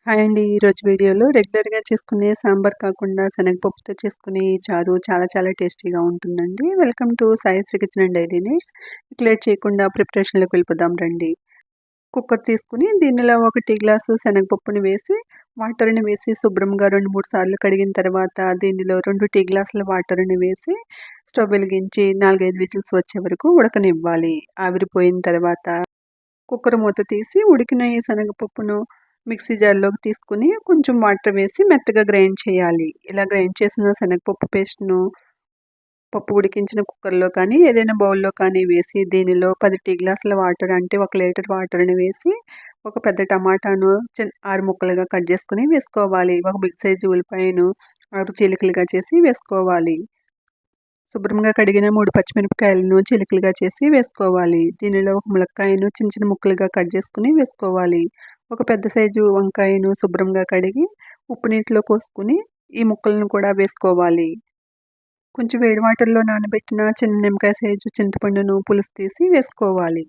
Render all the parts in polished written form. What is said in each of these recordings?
Hi అండి. ఈరోజు వీడియోలో రెగ్యులర్‌గా చేసుకునే సాంబార్ కాకుండా శనగపప్పుతో చేసుకునే ఈ చారు చాలా చాలా టేస్టీగా ఉంటుందండి. Welcome to Saisri kitchen and daily needs. ఇక లేట్ చేయకుండా ప్రిపరేషన్‌లోకి వెళ్ళిపోదాం రండి. కుక్కర్ తీసుకొని దీనిలో 1 టీ గ్లాసు శనగపప్పుని వేసి వాటర్‌ని వేసి శుభ్రంగా 2, 3 సార్లు కడిగిన తర్వాత దీనిలో 2 టీ గ్లాసుల వాటర్‌ని వేసి స్టవ్ వెలిగించి 4, 5 విజిల్స్ వచ్చే వరకు ఉడకనివ్వాలి. ఆవిరిపోయిన తర్వాత కుక్కర్ మూత తీసి ఉడికిన ఈ శనగపప్పును మిక్సీ జార్‌లోకి తీసుకొని కొంచెం వాటర్ వేసి మెత్తగా గ్రైండ్ చేయాలి. ఇలా గ్రైండ్ చేసిన శనగపప్పు పేస్ట్‌ను పప్పు ఉడికించిన కుక్కర్‌లో కానీ, ఏదైనా బౌల్‌లో కానీ వేసి దీనిలో 10 టీ గ్లాసుల వాటర్ అంటే 1 లీటర్ వాటర్‌ని వేసి ఒక పెద్ద టమాటాను 6 ముక్కలుగా కట్ చేసుకొని వేసుకోవాలి. ఒక బిగ్ సైజు ఉల్లిపాయను 6 చీలికలుగా చేసి వేసుకోవాలి. శుభ్రంగా కడిగిన 3 పచ్చిమిరపకాయలను చిలుకలుగా చేసి వేసుకోవాలి. దీనిలో ఒక ములక్కాయను చిన్న చిన్న ముక్కలుగా కట్ చేసుకొని వేసుకోవాలి. ఒక పెద్ద సైజు వంకాయను శుభ్రంగా కడిగి ఉప్పు నీటిలో కోసుకొని ఈ ముక్కలను కూడా వేసుకోవాలి. కొంచెం వేడి వాటర్‌లో నానబెట్టిన చిన్న నిమ్మకాయ సైజు చింతపండును పులుసు తీసి వేసుకోవాలి.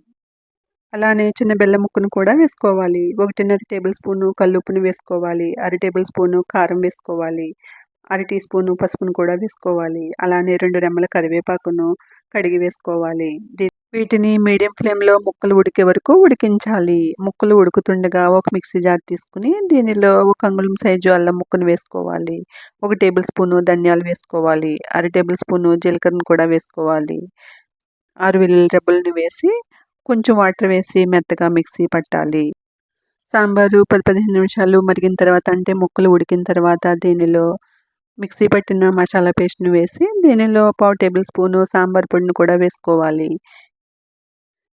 అలానే చిన్న బెల్లం ముక్కను కూడా వేసుకోవాలి. 1:30 టేబుల్ స్పూను కల్లుప్పుని వేసుకోవాలి. అర టేబుల్ స్పూను కారం వేసుకోవాలి. అర టీ స్పూను పసుపును కూడా వేసుకోవాలి. అలానే 2 రెమ్మల కరివేపాకును కడిగి వేసుకోవాలి. వీటిని మీడియం ఫ్లేమ్‌లో ముక్కలు ఉడికే వరకు ఉడికించాలి. ముక్కలు ఉడుకుతుండగా ఒక మిక్సీ జార్ తీసుకొని దీనిలో ఒక అంగుళం సైజు అల్లం ముక్కను వేసుకోవాలి. 1 టేబుల్ స్పూను ధనియాలు వేసుకోవాలి. అర టేబుల్ స్పూను జీలకర్రను కూడా వేసుకోవాలి. 6 వెల్లుల్లి రెబ్బలను వేసి కొంచెం వాటర్ వేసి మెత్తగా మిక్సీ పట్టాలి. సాంబారు 10, 15 నిమిషాలు మరిగిన తర్వాత అంటే ముక్కలు ఉడికిన తర్వాత దీనిలో మిక్సీ పట్టిన మసాలా పేస్ట్‌ని వేసి దీనిలో పావు టేబుల్ స్పూను సాంబార్ పొడిని కూడా వేసుకోవాలి.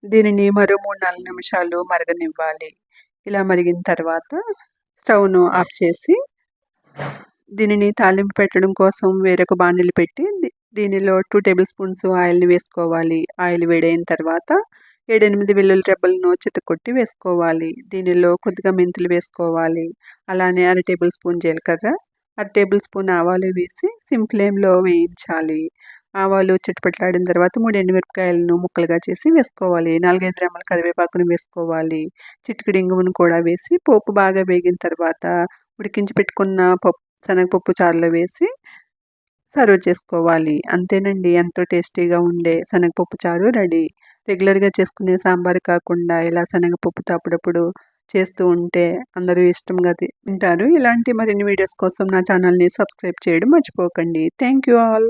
దీనిని మరో 3, 4 నిమిషాలు మరగనివ్వాలి. ఇలా మరిగిన తర్వాత స్టవ్‌ను ఆఫ్ చేసి దీనిని తాలింపు పెట్టడం కోసం వేరొక బాణలి పెట్టి దీనిలో 2 టేబుల్ స్పూన్స్ ఆయిల్‌ని వేసుకోవాలి. ఆయిల్ వేడైన తర్వాత 7, 8 వెల్లుల్లి రెబ్బలను చితక్కొట్టి వేసుకోవాలి. దీనిలో కొద్దిగా మెంతులు వేసుకోవాలి. అలానే అర టేబుల్ స్పూన్ జీలకర్ర, అర టేబుల్ స్పూన్ ఆవాలు వేసి సిమ్ ఫ్లేమ్‌లో వేయించాలి. ఆవాలు చిటపటలాడిన తర్వాత 3 ఎండుమిరపకాయలను ముక్కలుగా చేసి వేసుకోవాలి. 4, 5 రెమ్మల కరివేపాకును వేసుకోవాలి. చిటికెడు ఇంగువను కూడా వేసి పోపు బాగా వేగిన తర్వాత ఉడికించి పెట్టుకున్న శనగపప్పు చారులో వేసి సర్వ్ చేసుకోవాలి. అంతేనండి, ఎంతో టేస్టీగా ఉండే శనగపప్పు చారు రెడీ. రెగ్యులర్‌గా చేసుకునే సాంబార్ కాకుండా ఇలా శనగపప్పుతో అప్పుడప్పుడు చేస్తూ ఉంటే అందరూ ఇష్టంగా తింటారు. ఇలాంటి మరిన్ని వీడియోస్ కోసం నా ఛానల్‌ని సబ్స్క్రైబ్ చేయడం మర్చిపోకండి. Thank you all.